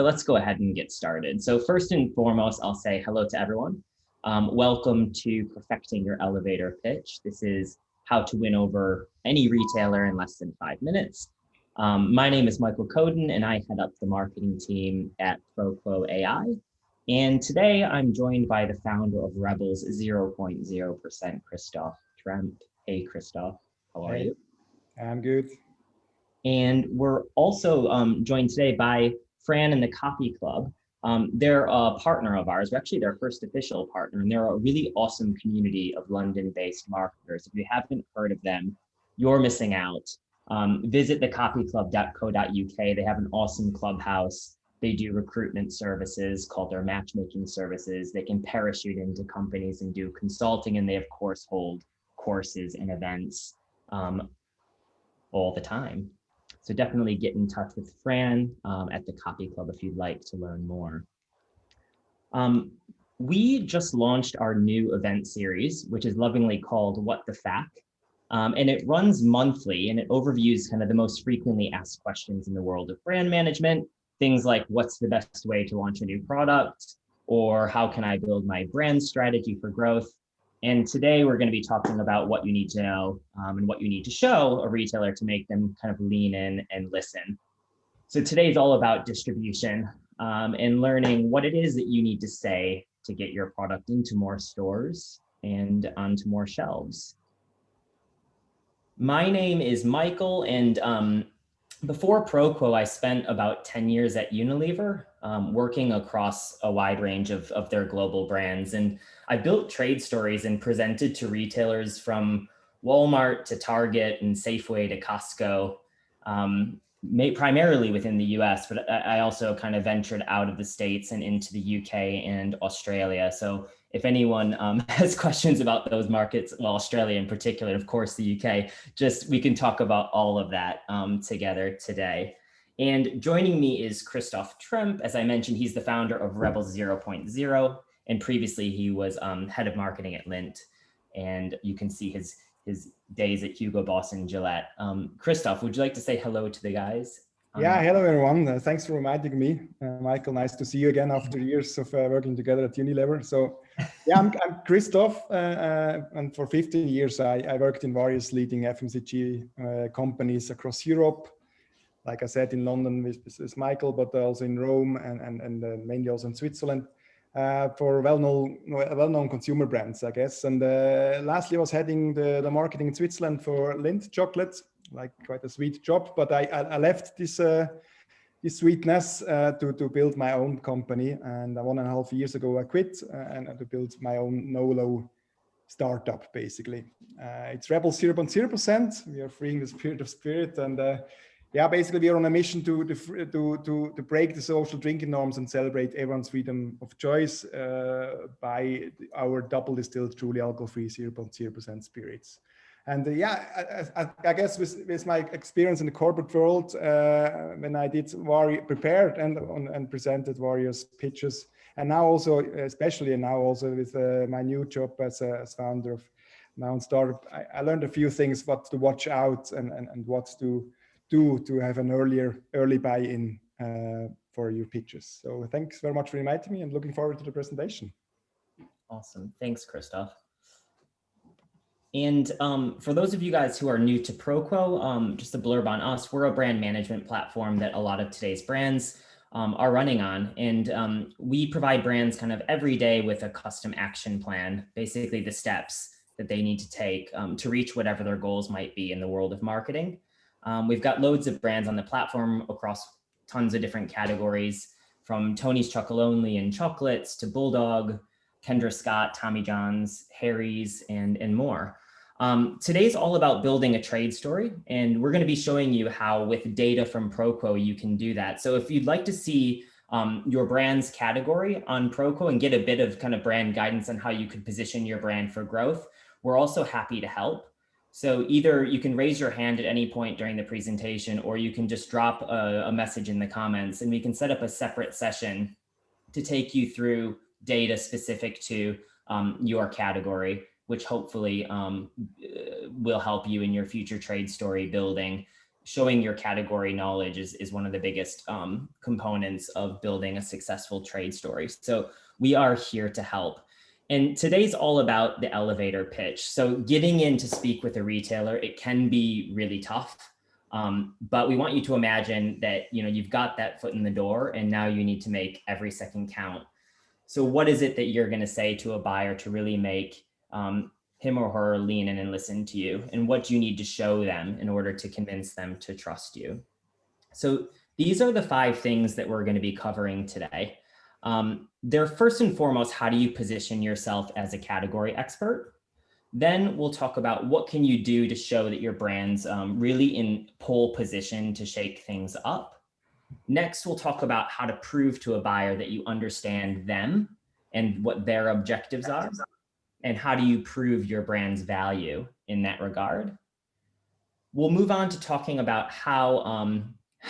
but let's go ahead and get started. So first and foremost, I'll say hello to everyone. Welcome to Perfecting Your Elevator Pitch. This is how to win over any retailer in less than 5 minutes. My name is Michael Coden, and I head up the marketing team at ProQuo AI. And today I'm joined by the founder of Rebels 0.0%, Christoph Tremp. Hey, Christoph, how are you? I'm good. And we're also joined today by Fran and the Copy Club. They're a partner of ours. We're actually their first official partner, and they're a really awesome community of London-based marketers. If you haven't heard of them, you're missing out. Visit thecopyclub.co.uk. They have an awesome clubhouse. They do recruitment services called their matchmaking services. They can parachute into companies and do consulting, and they of course hold courses and events all the time. So definitely get in touch with Fran at the Copy Club if you'd like to learn more. We just launched our new event series, which is lovingly called What the Fac. And it runs monthly, and it overviews kind of the most frequently asked questions in the world of brand management. Things like, what's the best way to launch a new product? Or how can I build my brand strategy for growth? And today we're going to be talking about what you need to know and what you need to show a retailer to make them kind of lean in and listen. So today is all about distribution and learning what it is that you need to say to get your product into more stores and onto more shelves. My name is Michael, and before ProQuo, I spent about 10 years at Unilever, working across a wide range of their global brands. And I built trade stories and presented to retailers from Walmart to Target and Safeway to Costco, primarily within the US, but I also kind of ventured out of the States and into the UK and Australia. So if anyone has questions about those markets, well, Australia in particular, of course, the UK, we can talk about all of that together today. And joining me is Christoph Tremp. As I mentioned, he's the founder of Rebels 0.0, and previously he was head of marketing at Lindt. And you can see his days at Hugo Boss and Gillette. Christoph, would you like to say hello to the guys? Yeah, hello everyone. Thanks for reminding me. Michael, nice to see you again after years of working together at Unilever. So yeah, I'm Christoph, and for 15 years I worked in various leading FMCG companies across Europe. Like I said, in London with Michael, but also in Rome and mainly also in Switzerland. For well-known consumer brands, I guess. And lastly, I was heading the marketing in Switzerland for Lindt chocolates, like quite a sweet job. But I left this sweetness to build my own company. And 1.5 years ago, I quit and to build my own no-low startup, basically. It's Rebels 0.0%. We are freeing the spirit and yeah, basically we are on a mission to break the social drinking norms and celebrate everyone's freedom of choice by our double distilled, truly alcohol-free 0.0% spirits. And yeah, I guess with my experience in the corporate world, when I did prepared and presented various pitches, and now also, especially now also with my new job as founder of my own startup, I learned a few things, what to watch out and what to do to have an early buy-in for your pitches. So thanks very much for inviting me and looking forward to the presentation. Awesome. Thanks, Christoph. And for those of you guys who are new to ProQuo, just a blurb on us, we're a brand management platform that a lot of today's brands are running on. And we provide brands kind of every day with a custom action plan, basically the steps that they need to take to reach whatever their goals might be in the world of marketing. We've got loads of brands on the platform across tons of different categories, from Tony's Chocolonely and chocolates to Bulldog, Kendra Scott, Tommy John's, Harry's, and more. Today's all about building a trade story, and we're going to be showing you how with data from ProQuo you can do that. So if you'd like to see your brand's category on ProQuo and get a bit of kind of brand guidance on how you could position your brand for growth, we're also happy to help. So either you can raise your hand at any point during the presentation, or you can just drop a message in the comments, and we can set up a separate session to take you through data specific to your category, which hopefully will help you in your future trade story building, showing your category knowledge is one of the biggest components of building a successful trade story. So we are here to help. And today's all about the elevator pitch. So getting in to speak with a retailer, it can be really tough. But we want you to imagine that, you've got that foot in the door and now you need to make every second count. So what is it that you're going to say to a buyer to really make him or her lean in and listen to you? And what do you need to show them in order to convince them to trust you? So these are the 5 things that we're going to be covering today. They're first and foremost, how do you position yourself as a category expert? Then we'll talk about what can you do to show that your brand's really in pole position to shake things up. Next, we'll talk about how to prove to a buyer that you understand them and what their objectives are, and how do you prove your brand's value in that regard. We'll move on to talking about how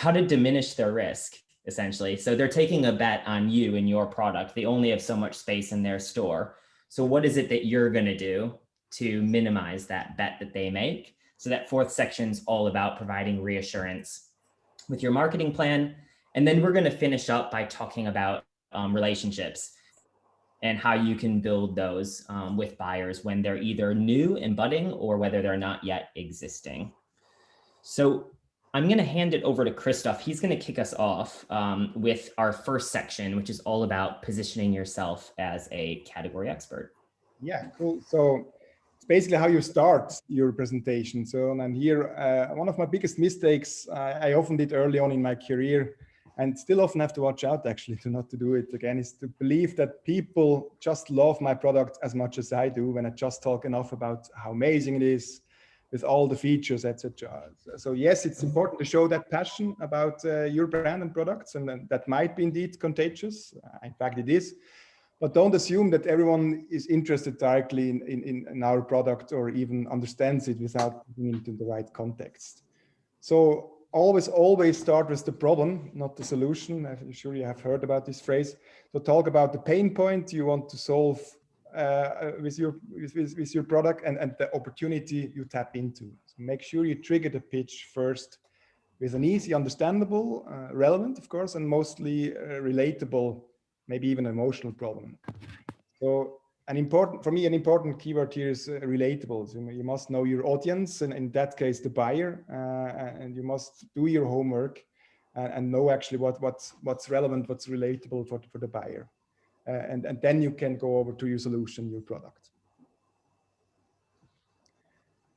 to diminish their risk, essentially. So they're taking a bet on you and your product. They only have so much space in their store. So what is it that you're going to do to minimize that bet that they make? So that 4th section is all about providing reassurance with your marketing plan. And then we're going to finish up by talking about relationships and how you can build those with buyers when they're either new and budding or whether they're not yet existing. So I'm going to hand it over to Christoph. He's going to kick us off with our first section, which is all about positioning yourself as a category expert. Yeah, cool. So it's basically how you start your presentation. So and here, one of my biggest mistakes I often did early on in my career, and still often have to watch out actually to not to do it again, is to believe that people just love my product as much as I do when I just talk enough about how amazing it is with all the features, etc. So yes, it's important to show that passion about your brand and products, and that might be indeed contagious. In fact, it is. But don't assume that everyone is interested directly in our product or even understands it without putting it in the right context. So always start with the problem, not the solution. I'm sure you have heard about this phrase. So talk about the pain point you want to solve with your product and the opportunity you tap into. So make sure you trigger the pitch first with an easy, understandable, relevant, of course, and mostly relatable, maybe even emotional problem. So an important keyword here is relatable. So you must know your audience, and in that case, the buyer, and you must do your homework and know actually what's relevant, what's relatable for the buyer. And then you can go over to your solution, your product.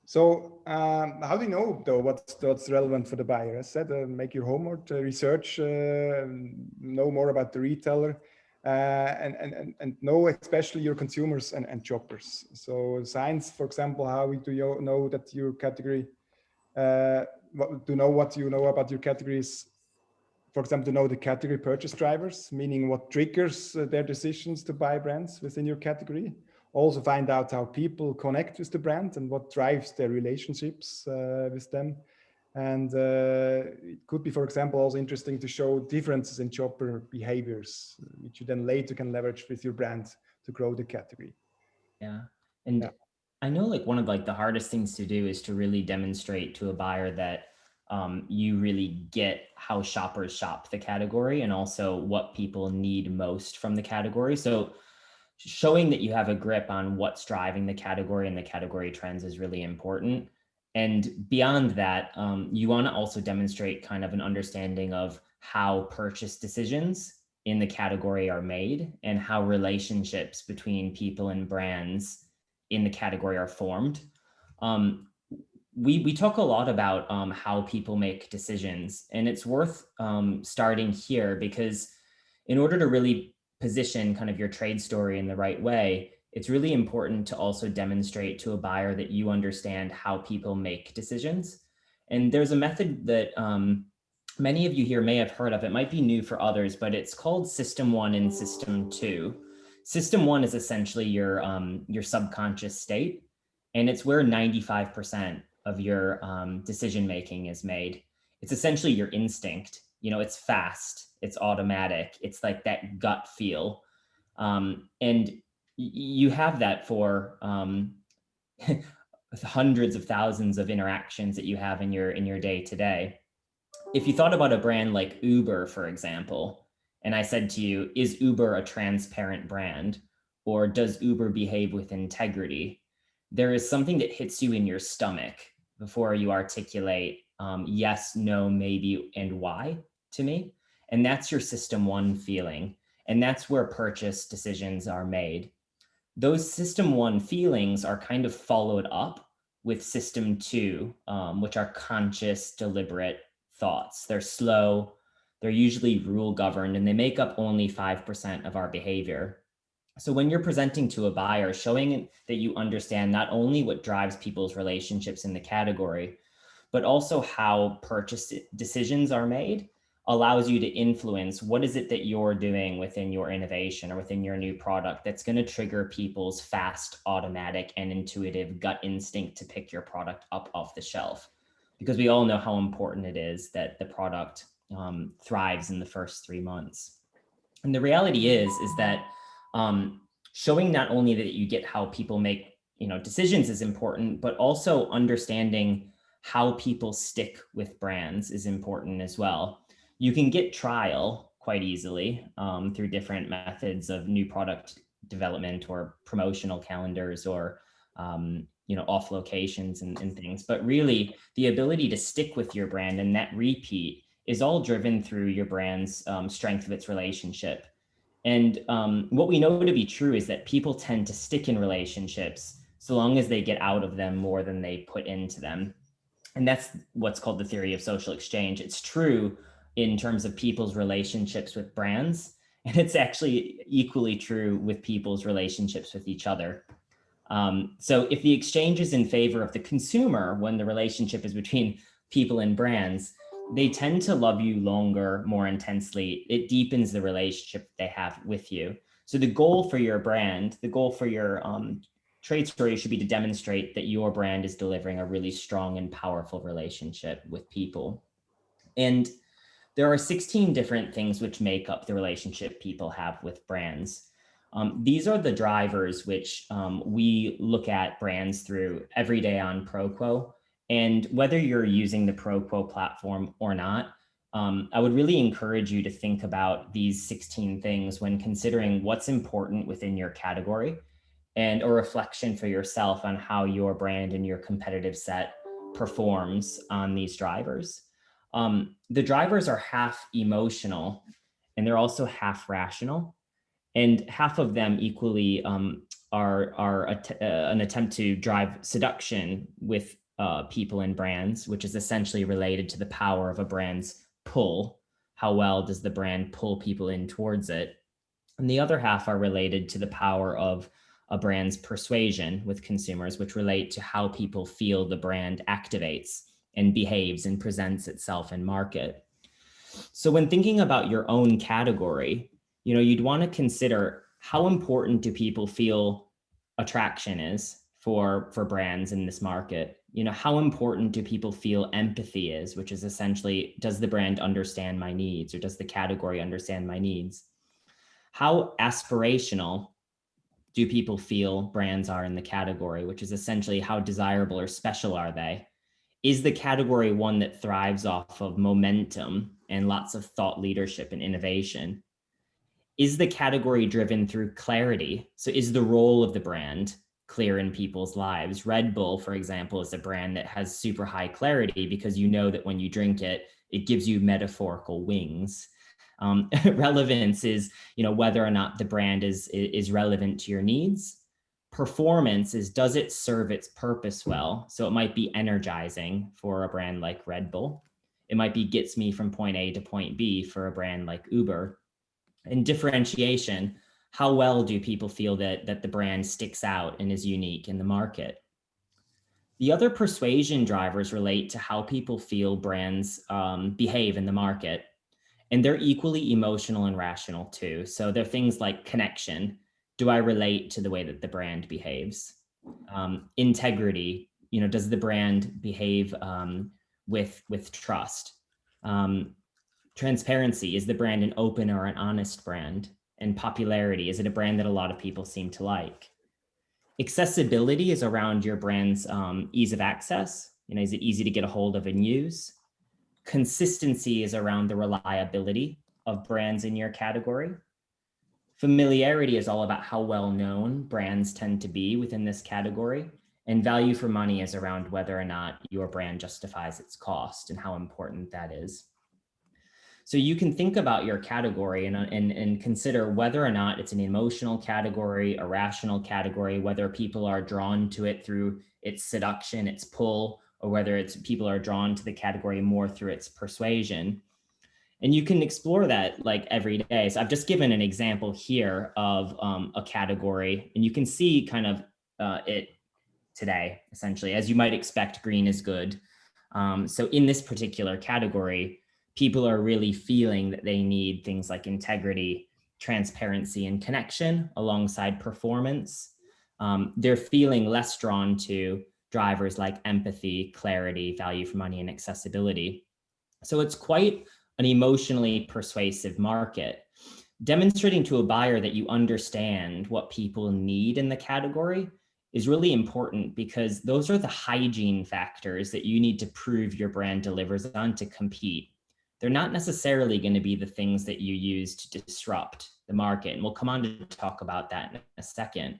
So how do you know though what's relevant for the buyer? As I said, make your homework, research, know more about the retailer, and know especially your consumers and shoppers. So signs, for example, how do you know that your category, what you know about your categories? For example, to know the category purchase drivers, meaning what triggers their decisions to buy brands within your category. Also find out how people connect with the brand and what drives their relationships with them. And it could be, for example, also interesting to show differences in shopper behaviors, which you then later can leverage with your brand to grow the category. Yeah. And Yeah. I know one of the hardest things to do is to really demonstrate to a buyer that you really get how shoppers shop the category and also what people need most from the category. So showing that you have a grip on what's driving the category and the category trends is really important. And beyond that, you want to also demonstrate kind of an understanding of how purchase decisions in the category are made and how relationships between people and brands in the category are formed. We talk a lot about how people make decisions, and it's worth starting here because in order to really position kind of your trade story in the right way, it's really important to also demonstrate to a buyer that you understand how people make decisions. And there's a method that many of you here may have heard of. It might be new for others, but it's called System 1 and System 2. System 1 is essentially your subconscious state, and it's where 95% of your decision making is made. It's essentially your instinct. It's fast, it's automatic, it's like that gut feel. And you have that for hundreds of thousands of interactions that you have in your day to day. If you thought about a brand like Uber, for example, and I said to you, is Uber a transparent brand, or does Uber behave with integrity? There is something that hits you in your stomach before you articulate yes, no, maybe, and why to me. And that's your system one feeling. And that's where purchase decisions are made. Those system one feelings are kind of followed up with system two, which are conscious, deliberate thoughts. They're slow, they're usually rule governed, and they make up only 5% of our behavior. So when you're presenting to a buyer, showing that you understand not only what drives people's relationships in the category, but also how purchase decisions are made allows you to influence what is it that you're doing within your innovation or within your new product that's going to trigger people's fast, automatic, and intuitive gut instinct to pick your product up off the shelf. Because we all know how important it is that the product thrives in the first 3 months. And the reality is that showing not only that you get how people make decisions is important, but also understanding how people stick with brands is important as well. You can get trial quite easily through different methods of new product development or promotional calendars or off locations and things. But really, the ability to stick with your brand and that repeat is all driven through your brand's strength of its relationship. And what we know to be true is that people tend to stick in relationships so long as they get out of them more than they put into them. And that's what's called the theory of social exchange. It's true in terms of people's relationships with brands, and it's actually equally true with people's relationships with each other. So if the exchange is in favor of the consumer, when the relationship is between people and brands, they tend to love you longer, more intensely. It deepens the relationship they have with you. So the goal for your brand, the goal for your trade story should be to demonstrate that your brand is delivering a really strong and powerful relationship with people. And there are 16 different things which make up the relationship people have with brands. These are the drivers which we look at brands through every day on ProQuo. And whether you're using the ProQuo platform or not, I would really encourage you to think about these 16 things when considering what's important within your category and a reflection for yourself on how your brand and your competitive set performs on these drivers. The drivers are half emotional and they're also half rational. And half of them equally are an attempt to drive seduction with people and brands, which is essentially related to the power of a brand's pull. How well does the brand pull people in towards it? And the other half are related to the power of a brand's persuasion with consumers, which relate to how people feel the brand activates and behaves and presents itself in market. So when thinking about your own category, you'd want to consider how important do people feel attraction is for brands in this market. How important do people feel empathy is, which is essentially, does the brand understand my needs, or does the category understand my needs? How aspirational do people feel brands are in the category, which is essentially how desirable or special are they? Is the category one that thrives off of momentum and lots of thought leadership and innovation? Is the category driven through clarity? So is the role of the brand clear in people's lives? Red Bull, for example, is a brand that has super high clarity because you know that when you drink it, it gives you metaphorical wings. Relevance is, whether or not the brand is relevant to your needs. Performance is, does it serve its purpose well? So it might be energizing for a brand like Red Bull. It might be gets me from point A to point B for a brand like Uber. And differentiation, how well do people feel that the brand sticks out and is unique in the market? The other persuasion drivers relate to how people feel brands behave in the market. And they're equally emotional and rational too. So they're things like connection. Do I relate to the way that the brand behaves? Integrity, does the brand behave with trust? Transparency, is the brand an open or an honest brand? And popularity, is it a brand that a lot of people seem to like? Accessibility is around your brand's ease of access. Is it easy to get a hold of and use? Consistency is around the reliability of brands in your category. Familiarity is all about how well known brands tend to be within this category. And value for money is around whether or not your brand justifies its cost and how important that is. So you can think about your category and consider whether or not it's an emotional category, a rational category, whether people are drawn to it through its seduction, its pull, or whether it's people are drawn to the category more through its persuasion. And you can explore that like every day. So I've just given an example here of a category, and you can see kind of it today, essentially. As you might expect, green is good. So in this particular category, people are really feeling that they need things like integrity, transparency, and connection alongside performance. They're feeling less drawn to drivers like empathy, clarity, value for money, and accessibility. So it's quite an emotionally persuasive market. Demonstrating to a buyer that you understand what people need in the category is really important, because those are the hygiene factors that you need to prove your brand delivers on to compete. They're not necessarily going to be the things that you use to disrupt the market. And we'll come on to talk about that in a second.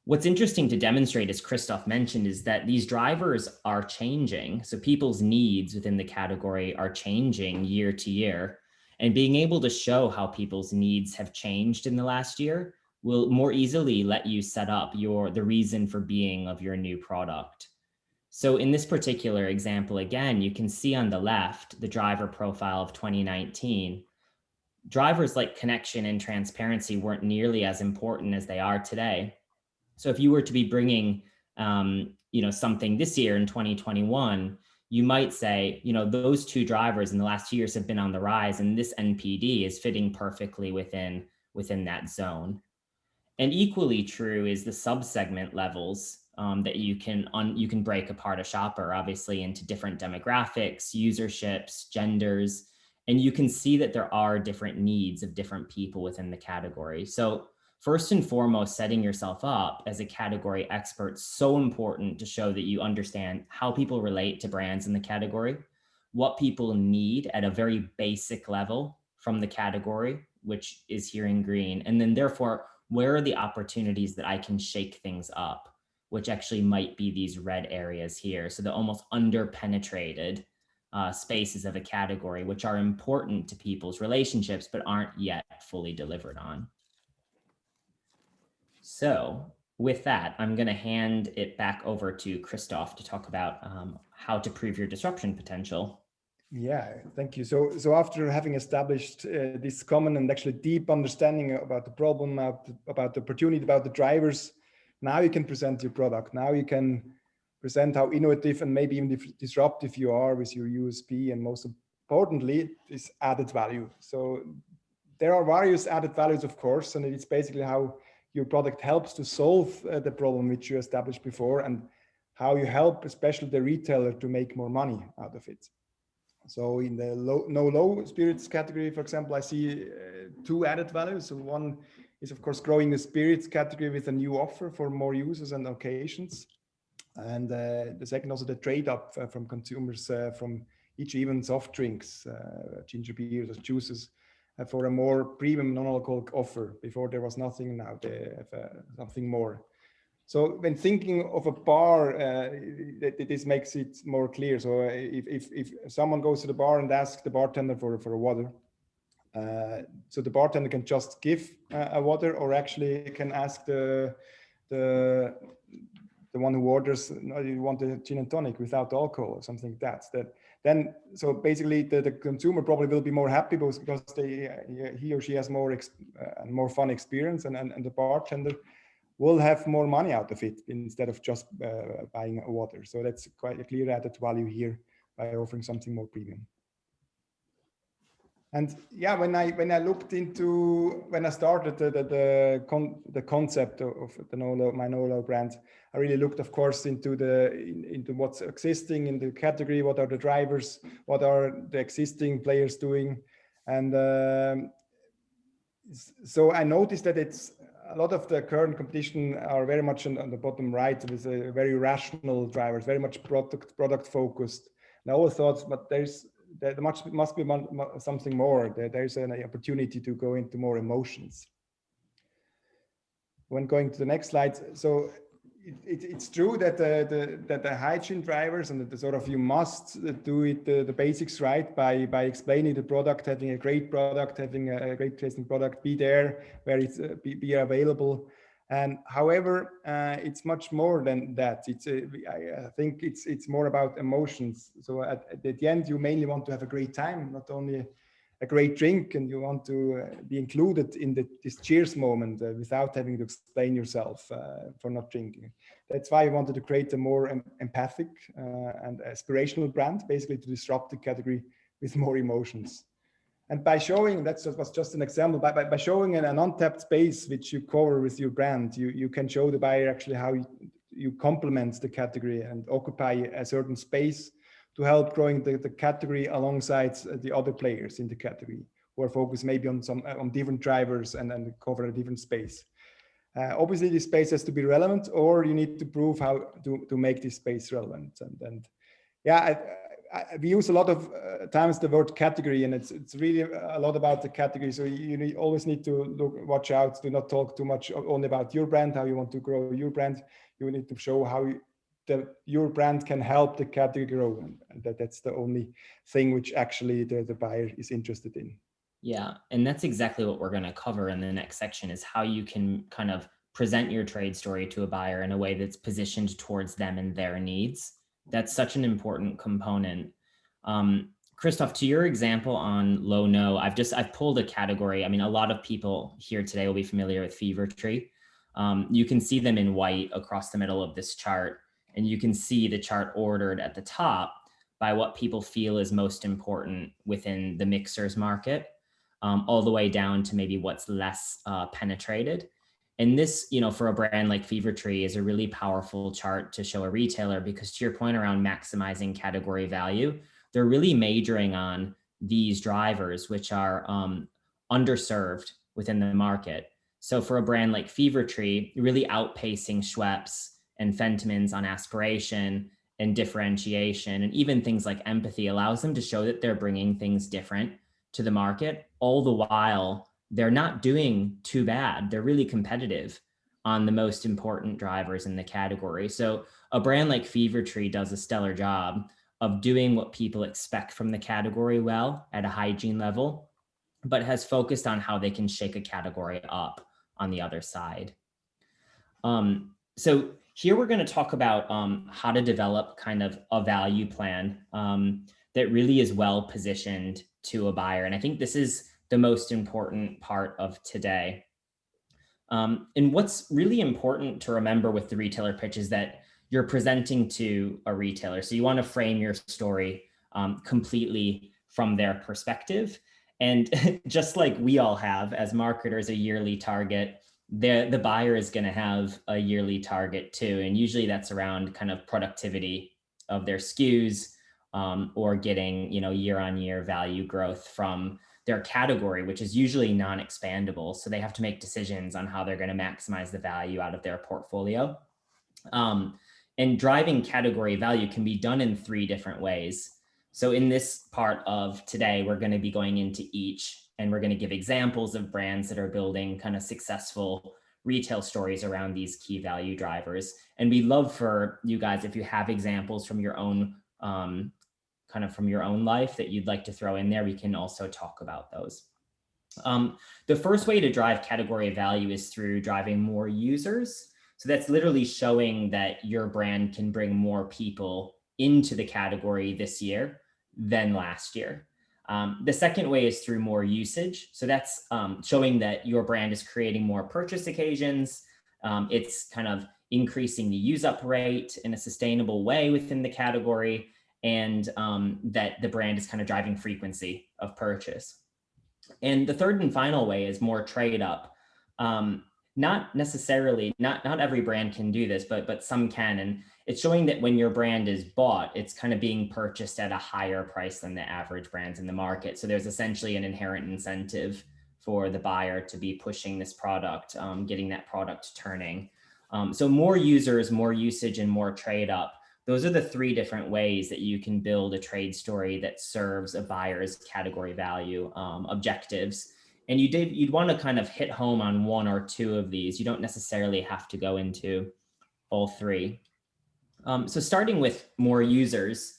What's interesting to demonstrate, as Christoph mentioned, is that these drivers are changing. So people's needs within the category are changing year to year. And being able to show how people's needs have changed in the last year will more easily let you set up the reason for being of your new product. So in this particular example, again, you can see on the left the driver profile of 2019. Drivers like connection and transparency weren't nearly as important as they are today. So if you were to be bringing something this year in 2021, you might say, those two drivers in the last 2 years have been on the rise, and this NPD is fitting perfectly within that zone. And equally true is the subsegment levels that you can break apart a shopper, obviously, into different demographics, userships, genders, and you can see that there are different needs of different people within the category. So first and foremost, setting yourself up as a category expert is so important to show that you understand how people relate to brands in the category, what people need at a very basic level from the category, which is here in green, and then therefore, where are the opportunities that I can shake things up, which actually might be these red areas here. So the almost under-penetrated spaces of a category, which are important to people's relationships, but aren't yet fully delivered on. So with that, I'm going to hand it back over to Christoph to talk about how to prove your disruption potential. Yeah, thank you. So after having established this common and actually deep understanding about the problem, about the opportunity, about the drivers, now you can present your product. Now you can present how innovative and maybe even disruptive you are with your USP, and most importantly, this added value. So there are various added values, of course, and it's basically how your product helps to solve the problem which you established before, and how you help especially the retailer to make more money out of it. So in the low spirits category, for example, I see two added values. So one is, of course, growing the spirits category with a new offer for more users and occasions. And the second, also the trade up from consumers from each even soft drinks, ginger beers or juices, for a more premium non-alcoholic offer. Before there was nothing, now they have something more. So when thinking of a bar, this makes it more clear. So if someone goes to the bar and asks the bartender for a water, so the bartender can just give a water, or actually can ask the one who orders, no, you want a gin and tonic without alcohol or something like that. Then, so basically the consumer probably will be more happy because he or she has more fun experience, and the bartender will have more money out of it instead of just buying a water. So that's quite a clear added value here by offering something more premium. And yeah, when I started the concept of the my no-low brand, I really looked, of course, into what's existing in the category, what are the drivers, what are the existing players doing, and so I noticed that it's a lot of the current competition are very much on the bottom right with a very rational drivers, very much product focused. And I always thought, but there must be something more. There's an opportunity to go into more emotions. When going to the next slide, so it's true that the hygiene drivers and the sort of you must do it the basics right by explaining the product, having a great product, having a great tasting product, be there where it's be available. And however, it's much more than that. I think it's more about emotions. So at the end, you mainly want to have a great time, not only a great drink, and you want to be included in this cheers moment without having to explain yourself for not drinking. That's why I wanted to create a more empathic and aspirational brand, basically to disrupt the category with more emotions. And by showing, that was just an example, by showing an untapped space which you cover with your brand, you can show the buyer actually how you complement the category and occupy a certain space to help growing the category alongside the other players in the category who are focused maybe on different drivers and cover a different space. Obviously, this space has to be relevant, or you need to prove how to make this space relevant. And yeah, we use a lot of times the word category, and it's really a lot about the category. So you always need to watch out to not talk too much only about your brand, how you want to grow your brand. You need to show how your brand can help the category grow, and that's the only thing which actually the buyer is interested in. Yeah, and that's exactly what we're going to cover in the next section, is how you can kind of present your trade story to a buyer in a way that's positioned towards them and their needs. That's such an important component. Christoph, to your example on low no, I've pulled a category. I mean, a lot of people here today will be familiar with Fever Tree. You can see them in white across the middle of this chart, and you can see the chart ordered at the top by what people feel is most important within the mixers market, all the way down to maybe what's less penetrated. And this, for a brand like Fever Tree, is a really powerful chart to show a retailer, because to your point around maximizing category value, they're really majoring on these drivers, which are underserved within the market. So for a brand like Fever Tree, really outpacing Schweppes and Fentimans on aspiration and differentiation, and even things like empathy, allows them to show that they're bringing things different to the market, all the while they're not doing too bad. They're really competitive on the most important drivers in the category. So a brand like Fever Tree does a stellar job of doing what people expect from the category well at a hygiene level, but has focused on how they can shake a category up on the other side. So here we're going to talk about how to develop kind of a value plan that really is well positioned to a buyer. And I think this is the most important part of today. And what's really important to remember with the retailer pitch is that you're presenting to a retailer. So you want to frame your story completely from their perspective. And just like we all have as marketers a yearly target, the buyer is going to have a yearly target too. And usually that's around kind of productivity of their SKUs, or getting, year-on-year value growth from their category, which is usually non-expandable. So they have to make decisions on how they're going to maximize the value out of their portfolio. And driving category value can be done in 3 different ways. So in this part of today, we're going to be going into each, and we're going to give examples of brands that are building kind of successful retail stories around these key value drivers. And we'd love for you guys, if you have examples from your own from your own life that you'd like to throw in there, we can also talk about those. The first way to drive category value is through driving more users. So that's literally showing that your brand can bring more people into the category this year than last year. The second way is through more usage. So that's showing that your brand is creating more purchase occasions. It's kind of increasing the use up rate in a sustainable way within the category, and that the brand is kind of driving frequency of purchase. And the third and final way is more trade up. Not necessarily, not every brand can do this, but some can. And it's showing that when your brand is bought, it's kind of being purchased at a higher price than the average brands in the market. So there's essentially an inherent incentive for the buyer to be pushing this product, getting that product turning. So more users, more usage, and more trade up. Those are the three different ways that you can build a trade story that serves a buyer's category value objectives. And you'd want to kind of hit home on one or two of these. You don't necessarily have to go into all three. So starting with more users,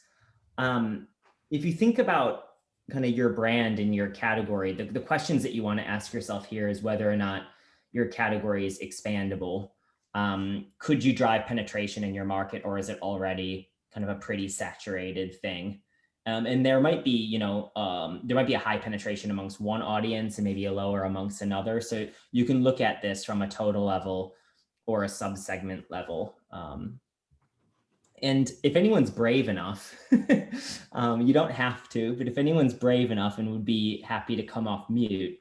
if you think about kind of your brand and your category, the questions that you want to ask yourself here is whether or not your category is expandable. Could you drive penetration in your market, or is it already kind of a pretty saturated thing? And there might be, there might be a high penetration amongst one audience and maybe a lower amongst another. So you can look at this from a total level or a subsegment level. And if anyone's brave enough, you don't have to, but if anyone's brave enough and would be happy to come off mute,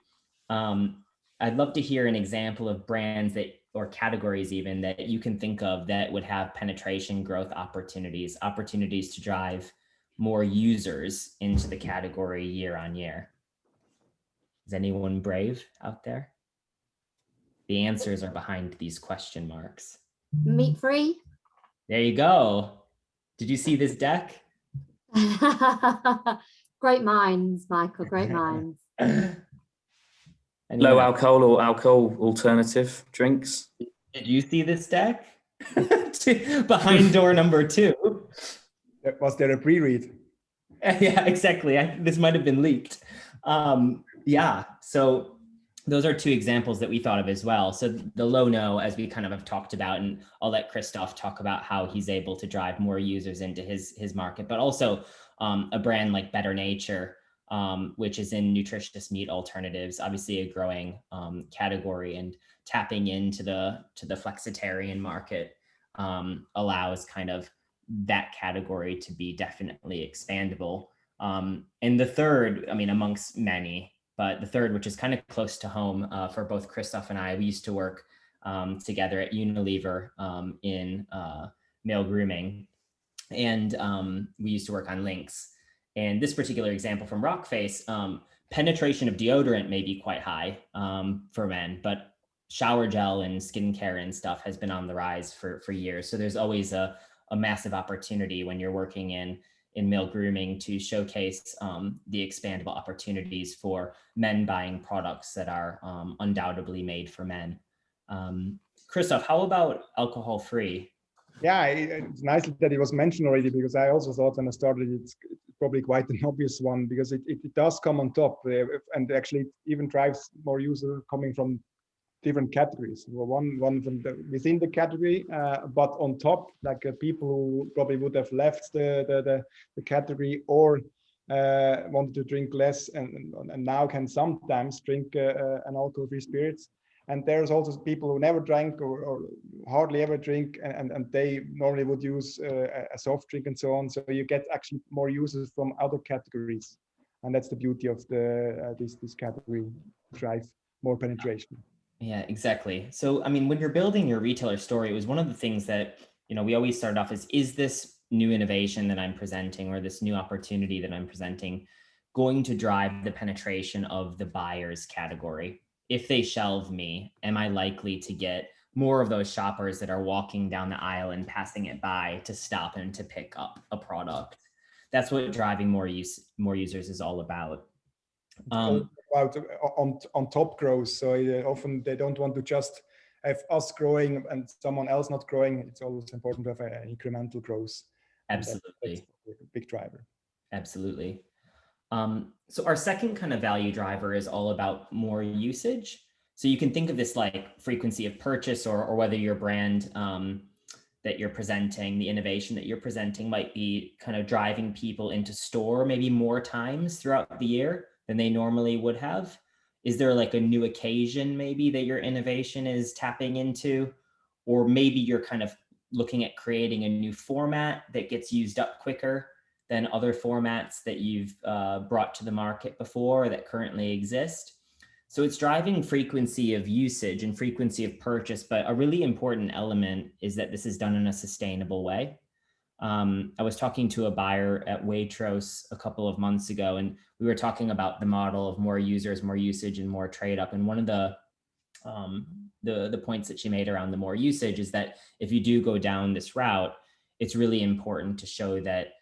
I'd love to hear an example of brands that, or categories even, that you can think of that would have penetration growth opportunities to drive more users into the category year on year. Is anyone brave out there? The answers are behind these question marks. Meat free. There you go. Did you see this deck? Great minds, Michael, great minds. Low alcohol or alcohol alternative drinks. Did you see this deck? Behind door number 2. Was there a pre-read? Yeah, exactly. This might have been leaked. Yeah, so those are two examples that we thought of as well. So the low no, as we kind of have talked about, and I'll let Christoph talk about how he's able to drive more users into his market, but also a brand like Better Nature, which is in nutritious meat alternatives, obviously a growing category, and tapping into the flexitarian market allows kind of that category to be definitely expandable. And the third, I mean, amongst many, but the third, which is kind of close to home for both Christoph and I, we used to work together at Unilever in male grooming, and we used to work on links. And this particular example from Rockface, penetration of deodorant may be quite high for men, but shower gel and skincare and stuff has been on the rise for years. So there's always a massive opportunity when you're working in male grooming to showcase the expandable opportunities for men buying products that are undoubtedly made for men. Christoph, how about alcohol-free? Yeah, it's nice that it was mentioned already, because I also thought when I started, it's probably quite an obvious one, because it does come on top, and actually it even drives more users coming from different categories. Well, one from within the category, but on top, like people who probably would have left the category, or wanted to drink less and now can sometimes drink an alcohol-free spirits. And there's also people who never drank or hardly ever drink, and they normally would use a soft drink and so on. So you get actually more users from other categories, and that's the beauty of this category, drive more penetration. Yeah, exactly. So, I mean, when you're building your retailer story, it was one of the things that, we always started off as, is this new innovation that I'm presenting, or this new opportunity that I'm presenting, going to drive the penetration of the buyer's category? If they shelve me, am I likely to get more of those shoppers that are walking down the aisle and passing it by to stop and to pick up a product? That's what driving more users is all about. About on top growth. So often they don't want to just have us growing and someone else not growing. It's always important to have an incremental growth. Absolutely. That's a big driver. Absolutely. So our second kind of value driver is all about more usage. So you can think of this like frequency of purchase, or whether your brand that you're presenting, the innovation that you're presenting, might be kind of driving people into store maybe more times throughout the year than they normally would have. Is there like a new occasion maybe that your innovation is tapping into? Or maybe you're kind of looking at creating a new format that gets used up quicker than other formats that you've brought to the market before, or that currently exist. So it's driving frequency of usage and frequency of purchase, but a really important element is that this is done in a sustainable way. I was talking to a buyer at Waitrose a couple of months ago, and we were talking about the model of more users, more usage, and more trade up. And one of the points that she made around the more usage is that if you do go down this route, it's really important to show that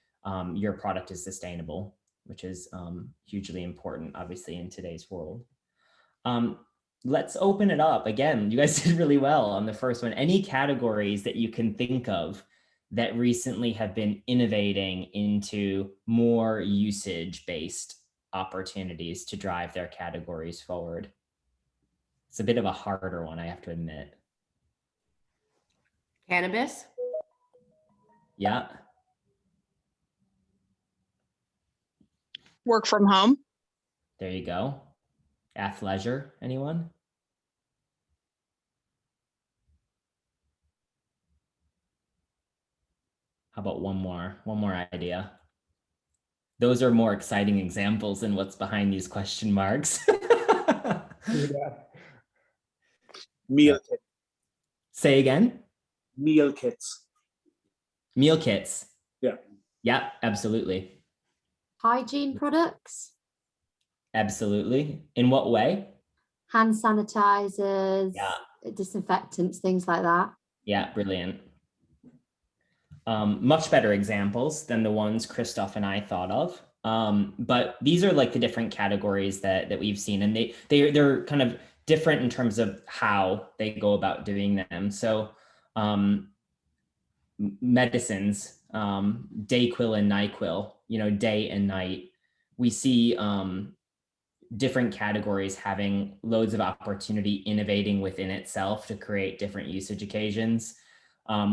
your product is sustainable, which is hugely important, obviously, in today's world. Let's open it up. Again, you guys did really well on the first one. Any categories that you can think of that recently have been innovating into more usage-based opportunities to drive their categories forward? It's a bit of a harder one, I have to admit. Cannabis. Yeah. Work from home. There you go. Athleisure, anyone? How about one more idea? Those are more exciting examples than what's behind these question marks. Yeah. Meal kit. Say again? Meal kits. Meal kits. Yeah. Yeah, absolutely. Hygiene products, Absolutely. In what way? hand sanitizers, Yeah. disinfectants, things like that. Yeah, brilliant. Much better examples than the ones Christoph and I thought of. But these are like the different categories that we've seen, and they're kind of different in terms of how they go about doing them. So medicines, Dayquil and NyQuil, day and night. We see different categories having loads of opportunity innovating within itself to create different usage occasions.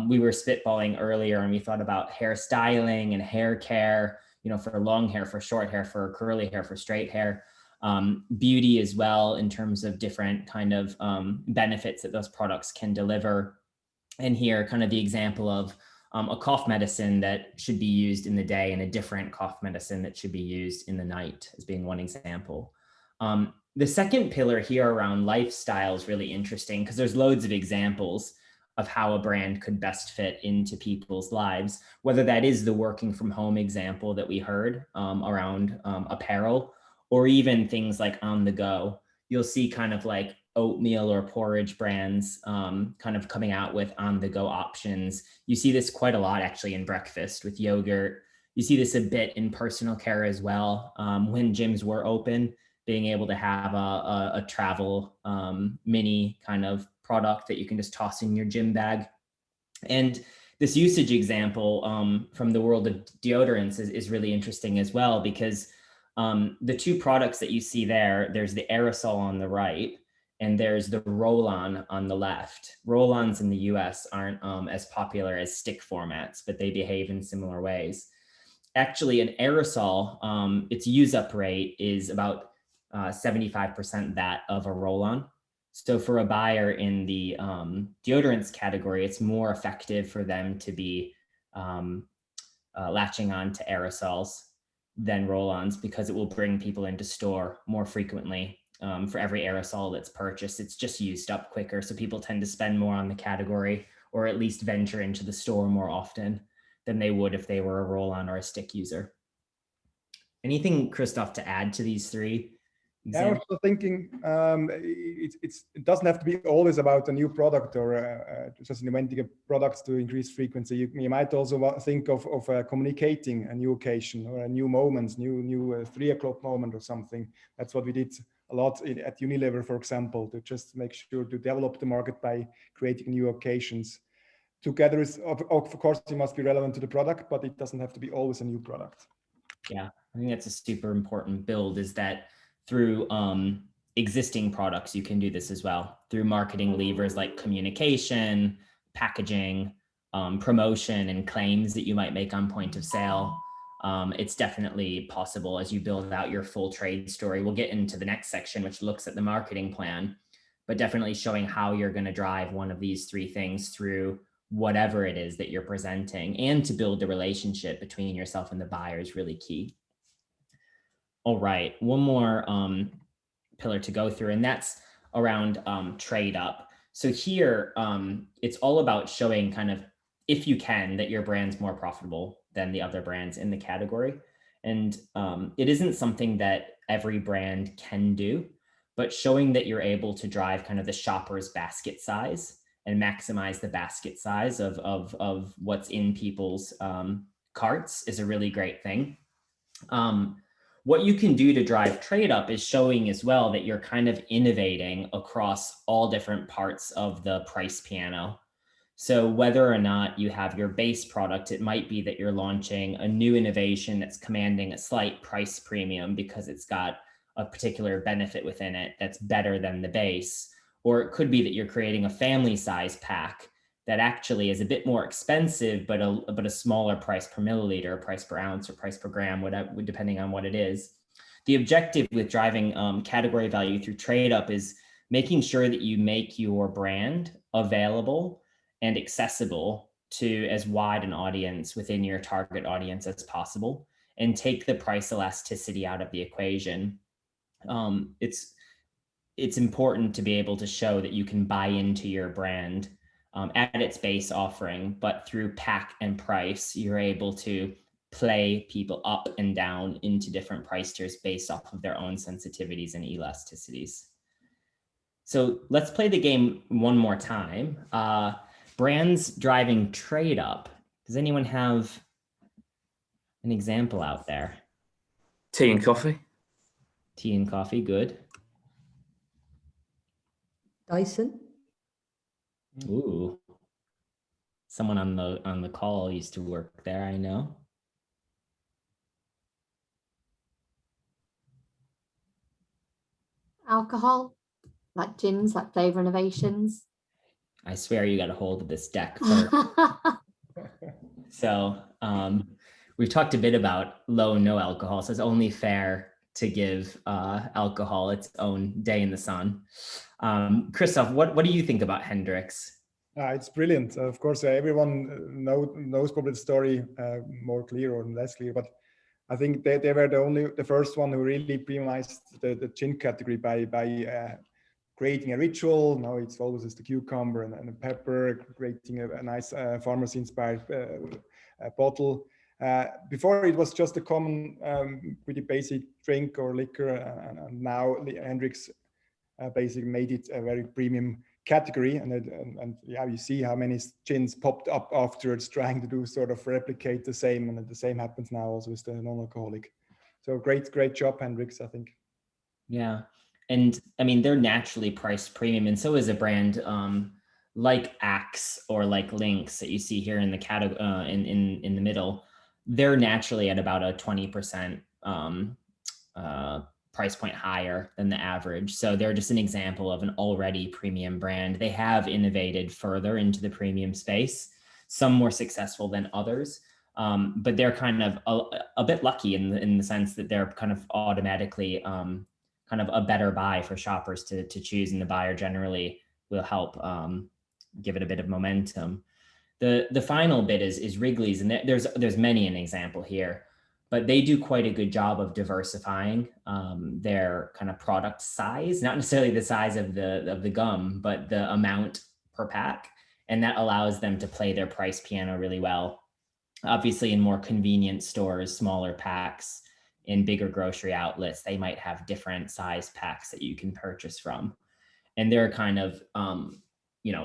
We were spitballing earlier and we thought about hairstyling and hair care, for long hair, for short hair, for curly hair, for straight hair. Beauty as well, in terms of different kind of benefits that those products can deliver. And here, kind of the example of a cough medicine that should be used in the day and a different cough medicine that should be used in the night, as being one example. The second pillar here around lifestyle is really interesting because there's loads of examples of how a brand could best fit into people's lives, whether that is the working from home example that we heard around apparel, or even things like on the go. You'll see kind of like oatmeal or porridge brands kind of coming out with on the go options. You see this quite a lot actually in breakfast with yogurt. You see this a bit in personal care as well. When gyms were open, being able to have a travel mini kind of product that you can just toss in your gym bag. And this usage example from the world of deodorants is really interesting as well, because the two products that you see there's the aerosol on the right, and there's the roll-on the left. Roll-ons in the US aren't as popular as stick formats, but they behave in similar ways. Actually, an aerosol, its use-up rate is about 75% that of a roll-on. So for a buyer in the deodorants category, it's more effective for them to be latching on to aerosols than roll-ons, because it will bring people into store more frequently. For every aerosol that's purchased, it's just used up quicker. So people tend to spend more on the category, or at least venture into the store more often than they would if they were a roll-on or a stick user. Anything, Christoph, to add to these three? I was also thinking it doesn't have to be always about a new product or just inventing a product to increase frequency. You might also think of communicating a new occasion or a new moment, new 3 o'clock moment or something. That's what we did a lot at Unilever, for example, to just make sure to develop the market by creating new occasions. Together, of course, it must be relevant to the product, but it doesn't have to be always a new product. Yeah, I think that's a super important build, is that through existing products, you can do this as well through marketing levers like communication, packaging, promotion, and claims that you might make on point of sale. It's definitely possible as you build out your full trade story. We'll get into the next section, which looks at the marketing plan, but definitely showing how you're going to drive one of these three things through whatever it is that you're presenting, and to build the relationship between yourself and the buyer is really key. All right, one more pillar to go through, and that's around trade up. So here, it's all about showing kind of if you can, that your brand's more profitable than the other brands in the category. And it isn't something that every brand can do, but showing that you're able to drive kind of the shopper's basket size and maximize the basket size of what's in people's carts is a really great thing. What you can do to drive trade up is showing as well that you're kind of innovating across all different parts of the price piano. So whether or not you have your base product, it might be that you're launching a new innovation that's commanding a slight price premium because it's got a particular benefit within it that's better than the base. Or it could be that you're creating a family size pack that actually is a bit more expensive, but a smaller price per milliliter, price per ounce, or price per gram, whatever, depending on what it is. The objective with driving category value through trade up is making sure that you make your brand available and accessible to as wide an audience within your target audience as possible, and take the price elasticity out of the equation. It's important to be able to show that you can buy into your brand at its base offering, but through pack and price, you're able to play people up and down into different price tiers based off of their own sensitivities and elasticities. So let's play the game one more time. Brands driving trade up. Does anyone have an example out there? Tea and coffee. Tea and coffee, good. Dyson. Ooh. Someone on the call used to work there, I know. Alcohol, like gins, like flavor innovations. I swear you got a hold of this deck first. So we've talked a bit about low and no alcohol, so it's only fair to give alcohol its own day in the sun. Christoph, what do you think about Hendrix? It's brilliant. Of course, everyone knows probably the story more clear or less clear, but I think they were the first one who really premiumized the gin category by creating a ritual. Now it's always the cucumber and a pepper, creating a nice pharmacy-inspired bottle. Before it was just a common, pretty basic drink or liquor, and now Hendrix basically made it a very premium category. And yeah, you see how many gins popped up afterwards trying to do sort of replicate the same, and the same happens now also with the non-alcoholic. So great job, Hendrix, I think. Yeah. And I mean, they're naturally priced premium, and so is a brand like Axe or like Lynx that you see here in the category in the middle. They're naturally at about a 20% price point higher than the average. So they're just an example of an already premium brand. They have innovated further into the premium space, some more successful than others. But they're kind of a bit lucky in the sense that they're kind of automatically kind of a better buy for shoppers to choose, and the buyer generally will help give it a bit of momentum. The final bit is Wrigley's, and there's many an example here, but they do quite a good job of diversifying their kind of product size, not necessarily the size of the gum, but the amount per pack, and that allows them to play their price piano really well. Obviously, in more convenient stores, smaller packs, in bigger grocery outlets, they might have different size packs that you can purchase from. And they're kind of,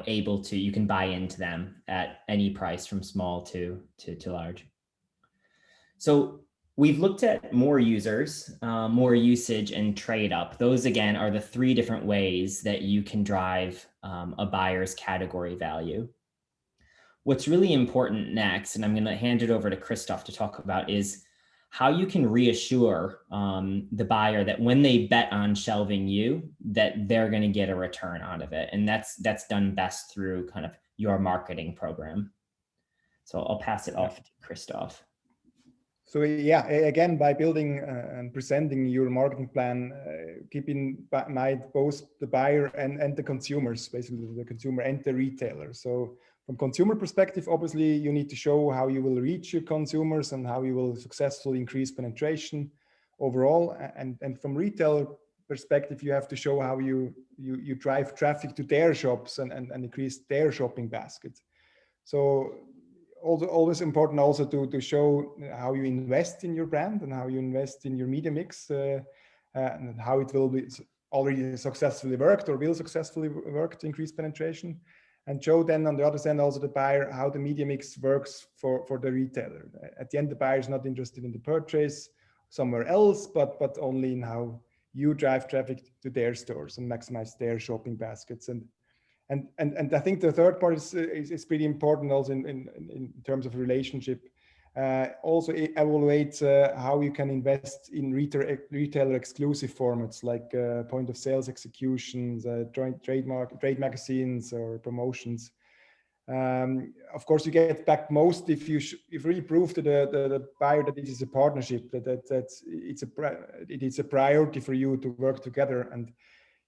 able to, you can buy into them at any price from small to large. So we've looked at more users, more usage, and trade up. Those again are the three different ways that you can drive a buyer's category value. What's really important next, and I'm going to hand it over to Christoph to talk about, is how you can reassure the buyer that when they bet on shelving you, that they're going to get a return out of it. And that's done best through kind of your marketing program. So I'll pass it off to Christoph. So yeah, again, by building and presenting your marketing plan, keep in mind both the buyer and the consumers, basically the consumer and the retailer. So from consumer perspective, obviously you need to show how you will reach your consumers and how you will successfully increase penetration overall. And from retailer perspective, you have to show how you drive traffic to their shops and increase their shopping basket. So also always important also to show how you invest in your brand and how you invest in your media mix, and how it will be already successfully worked or will successfully work to increase penetration, and show then on the other hand also the buyer how the media mix works for the retailer. At the end, the buyer is not interested in the purchase somewhere else, but only in how you drive traffic to their stores and maximize their shopping baskets. And I think the third part is pretty important also in terms of relationship. Also evaluate how you can invest in retailer exclusive formats like point of sales executions, trade magazines or promotions. Of course, you get back most if you really prove to the buyer that it is a partnership, that it is a priority for you to work together. And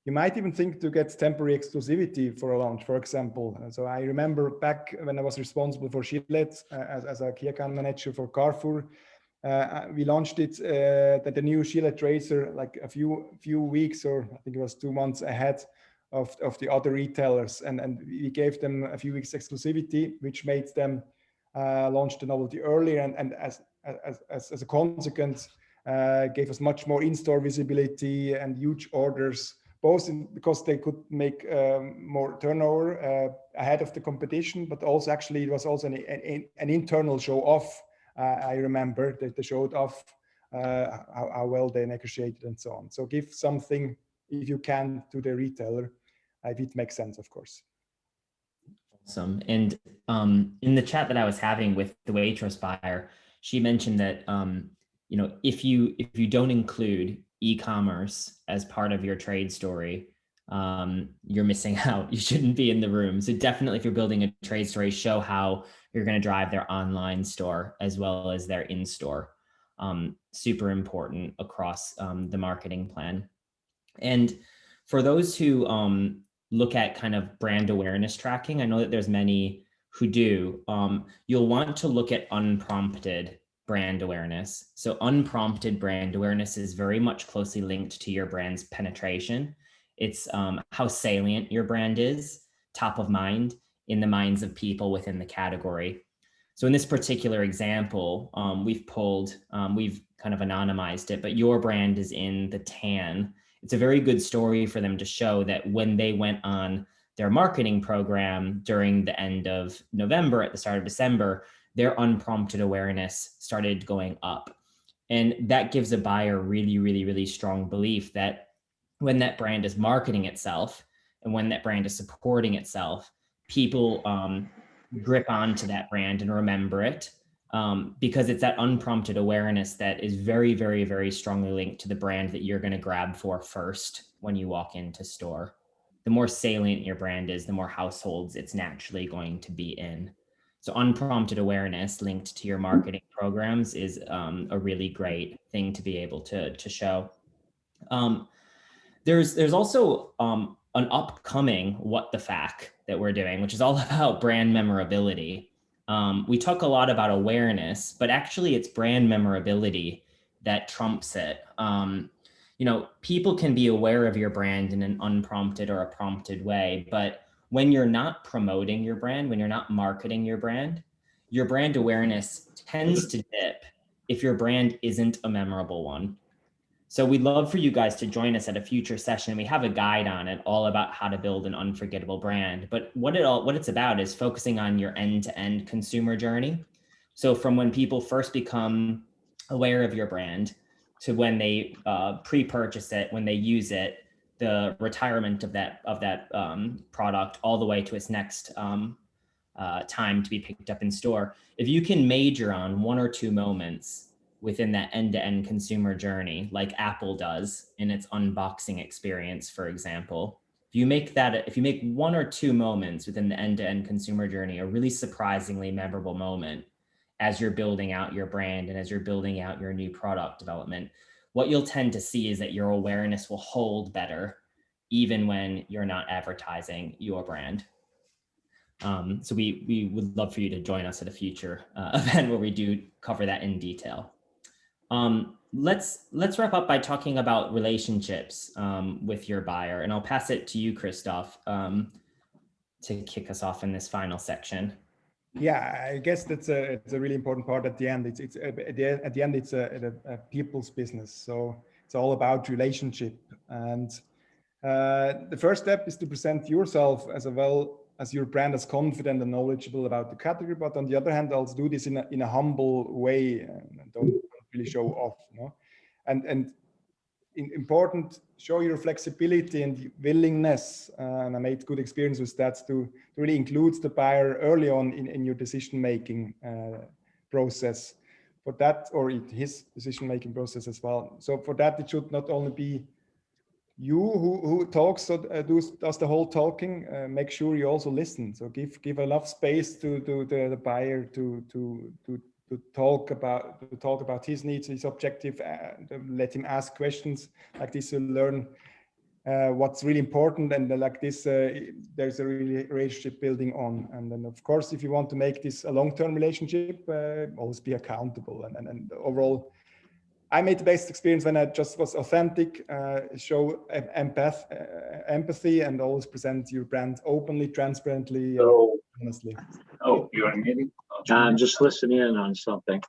you might even think to get temporary exclusivity for a launch, for example. So I remember back when I was responsible for Gillette as a key account manager for Carrefour, we launched it, the new Gillette razor, like a few weeks, or I think it was 2 months ahead of the other retailers. And we gave them a few weeks exclusivity, which made them launch the novelty earlier. And as a consequence, gave us much more in-store visibility and huge orders, both because they could make more turnover ahead of the competition, but also actually it was also an internal show off. I remember that they showed off how well they negotiated and so on. So give something, if you can, to the retailer, if it makes sense, of course. Awesome. And in the chat that I was having with the waitress buyer, she mentioned that if you don't include e-commerce as part of your trade story, you're missing out. You shouldn't be in the room. So definitely, if you're building a trade story, show how you're going to drive their online store as well as their in-store. Super important across the marketing plan. And for those who look at kind of brand awareness tracking, I know that there's many who do, you'll want to look at unprompted brand awareness. So unprompted brand awareness is very much closely linked to your brand's penetration. It's how salient your brand is, top of mind in the minds of people within the category. So in this particular example, we've kind of anonymized it, but your brand is in the tan. It's a very good story for them to show that when they went on their marketing program during the end of November, at the start of December, their unprompted awareness started going up. And that gives a buyer really, really, really strong belief that when that brand is marketing itself and when that brand is supporting itself, people grip onto that brand and remember it, because it's that unprompted awareness that is very, very, very strongly linked to the brand that you're going to grab for first when you walk into store. The more salient your brand is, the more households it's naturally going to be in. So unprompted awareness linked to your marketing programs is a really great thing to be able to show. There's also an upcoming What the Fact that we're doing, which is all about brand memorability. We talk a lot about awareness, but actually it's brand memorability that trumps it. People can be aware of your brand in an unprompted or a prompted way, but when you're not promoting your brand, when you're not marketing your brand awareness tends to dip if your brand isn't a memorable one. So we'd love for you guys to join us at a future session. We have a guide on it all about how to build an unforgettable brand. But what it's about is focusing on your end-to-end consumer journey. So from when people first become aware of your brand to when they pre-purchase it, when they use it, the retirement of that product, all the way to its next time to be picked up in store. If you can major on 1 or 2 moments within that end-to-end consumer journey, like Apple does in its unboxing experience, for example, if you make 1 or 2 moments within the end-to-end consumer journey a really surprisingly memorable moment as you're building out your brand and as you're building out your new product development, what you'll tend to see is that your awareness will hold better even when you're not advertising your brand. So we would love for you to join us at a future event where we do cover that in detail. Let's wrap up by talking about relationships with your buyer, and I'll pass it to you, Christoph, to kick us off in this final section. Yeah, I guess it's a really important part at the end. It's at the end it's a people's business. So it's all about relationship. And the first step is to present yourself as well as your brand as confident and knowledgeable about the category. But on the other hand, also do this in a humble way and don't really show off. And important, show your flexibility and willingness, and I made good experience with that, to really include the buyer early on in your decision making process for that, or his decision making process as well. So for that, it should not only be you who talks, so does the whole talking. Make sure you also listen, so give enough space to the buyer to talk about his needs, his objective, and let him ask questions. Like this, you'll learn what's really important, and like this, there's a really relationship building on. And then, of course, if you want to make this a long-term relationship, always be accountable. And overall, I made the best experience when I just was authentic, show empathy, and always present your brand openly, transparently, and honestly. Oh, you're in a meeting? I'm just listening in on something.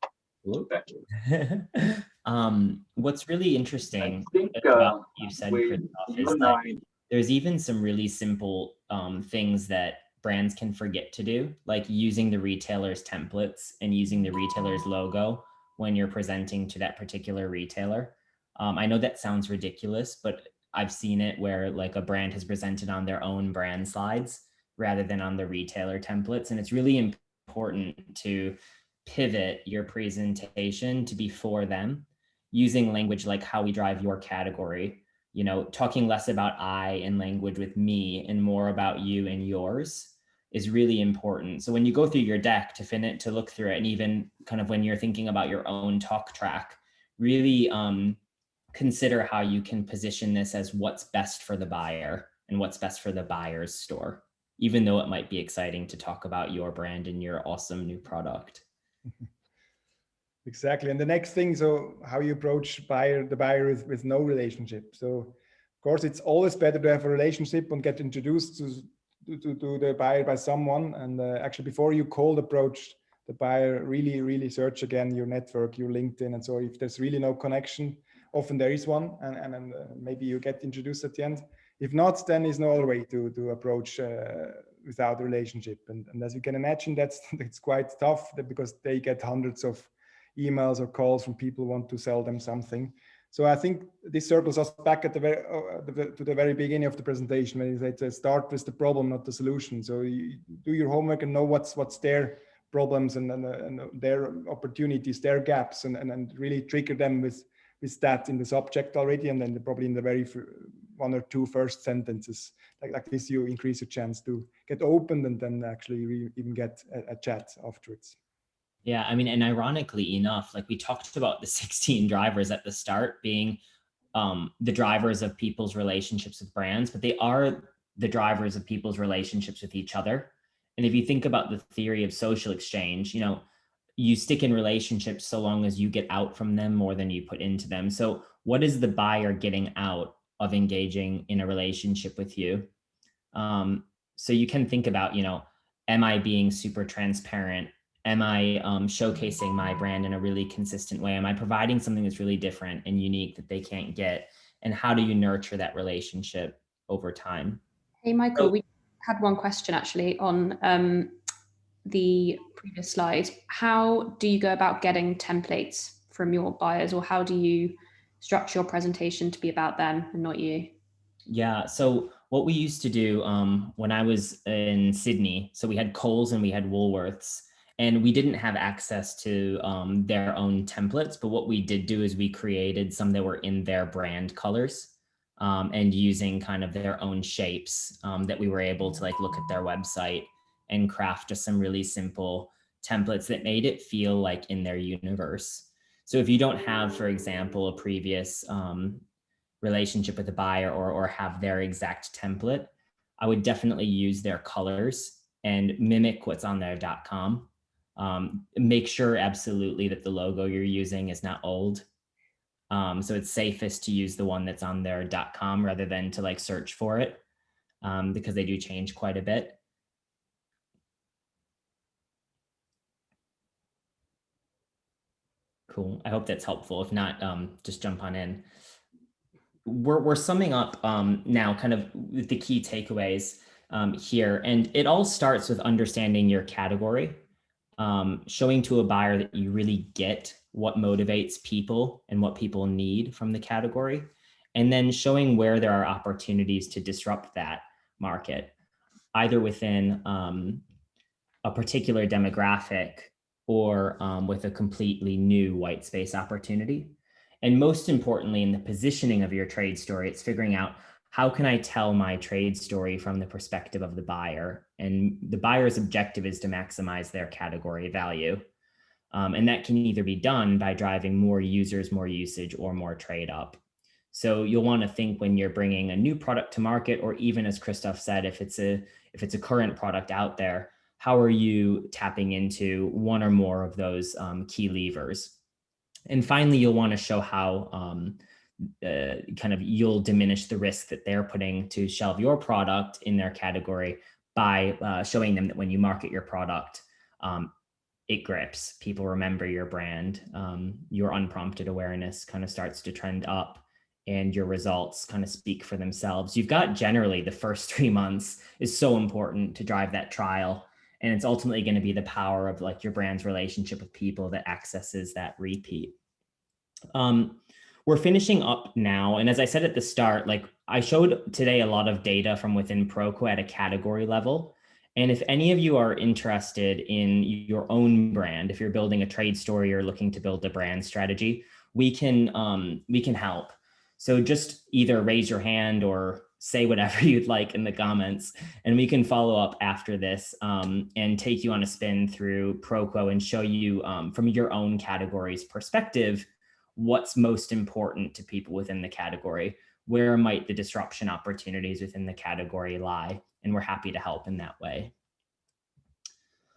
What's really interesting I think, about what you said, we- Christoph, you is and that I- there's even some really simple things that brands can forget to do, like using the retailer's templates and using the retailer's logo when you're presenting to that particular retailer. I know that sounds ridiculous, but I've seen it where like a brand has presented on their own brand slides rather than on the retailer templates. And it's really important to pivot your presentation to be for them, using language like how we drive your category, talking less about I and language with me and more about you and yours is really important. So when you go through your deck to look through it, and even kind of when you're thinking about your own talk track, really consider how you can position this as what's best for the buyer and what's best for the buyer's store, even though it might be exciting to talk about your brand and your awesome new product. Exactly. And the next thing, so how you approach the buyer with no relationship. So of course, it's always better to have a relationship and get introduced to the buyer by someone. And actually, before you cold approach the buyer, really search again your network, your LinkedIn. And so if there's really no connection, often there is one, and maybe you get introduced at the end. If not, then there's no other way to approach without a relationship. And as you can imagine, it's quite tough, because they get hundreds of emails or calls from people who want to sell them something. So I think this circles us back at to the very beginning of the presentation, when you say start with the problem, not the solution. So you do your homework and know what's their problems and their opportunities, their gaps, and really trigger them with that in the subject already, and then probably in the very one or two first sentences. Like this, you increase your chance to get opened and then actually even get a chat afterwards. Yeah, I mean, and ironically enough, like we talked about the 16 drivers at the start being the drivers of people's relationships with brands, but they are the drivers of people's relationships with each other. And if you think about the theory of social exchange, you stick in relationships so long as you get out from them more than you put into them. So what is the buyer getting out of engaging in a relationship with you? So you can think about, am I being super transparent? Am I showcasing my brand in a really consistent way? Am I providing something that's really different and unique that they can't get? And how do you nurture that relationship over time? Hey, Michael, we had one question actually on the previous slide. How do you go about getting templates from your buyers, or how do you structure your presentation to be about them and not you? Yeah, so what we used to do when I was in Sydney, so we had Coles and we had Woolworths, and we didn't have access to their own templates, but what we did do is we created some that were in their brand colors and using kind of their own shapes that we were able to like look at their website and craft just some really simple templates that made it feel like in their universe. So if you don't have, for example, a previous relationship with the buyer or have their exact template, I would definitely use their colors and mimic what's on their .com. Make sure absolutely that the logo you're using is not old. So it's safest to use the one that's on their .com rather than to like search for it because they do change quite a bit. Cool. I hope that's helpful. If not, just jump on in. We're summing up now kind of the key takeaways here. And it all starts with understanding your category, showing to a buyer that you really get what motivates people and what people need from the category, and then showing where there are opportunities to disrupt that market, either within a particular demographic or with a completely new white space opportunity. And most importantly, in the positioning of your trade story, it's figuring out, how can I tell my trade story from the perspective of the buyer? And the buyer's objective is to maximize their category value. And that can either be done by driving more users, more usage, or more trade up. So you'll want to think, when you're bringing a new product to market, or even, as Christoph said, if it's a current product out there, how are you tapping into one or more of those key levers? And finally, you'll want to show how kind of you'll diminish the risk that they're putting to shelve your product in their category by showing them that when you market your product, it grips. People remember your brand. Your unprompted awareness kind of starts to trend up, and your results kind of speak for themselves. You've got, generally, the first 3 months is so important to drive that trial. And it's ultimately going to be the power of like your brand's relationship with people that accesses that repeat. We're finishing up now. And as I said at the start, like I showed today a lot of data from within Proco at a category level. And if any of you are interested in your own brand, if you're building a trade story or looking to build a brand strategy, we can help. So just either raise your hand or say whatever you'd like in the comments, and we can follow up after this and take you on a spin through Proco and show you from your own category's perspective, what's most important to people within the category, where might the disruption opportunities within the category lie, and we're happy to help in that way.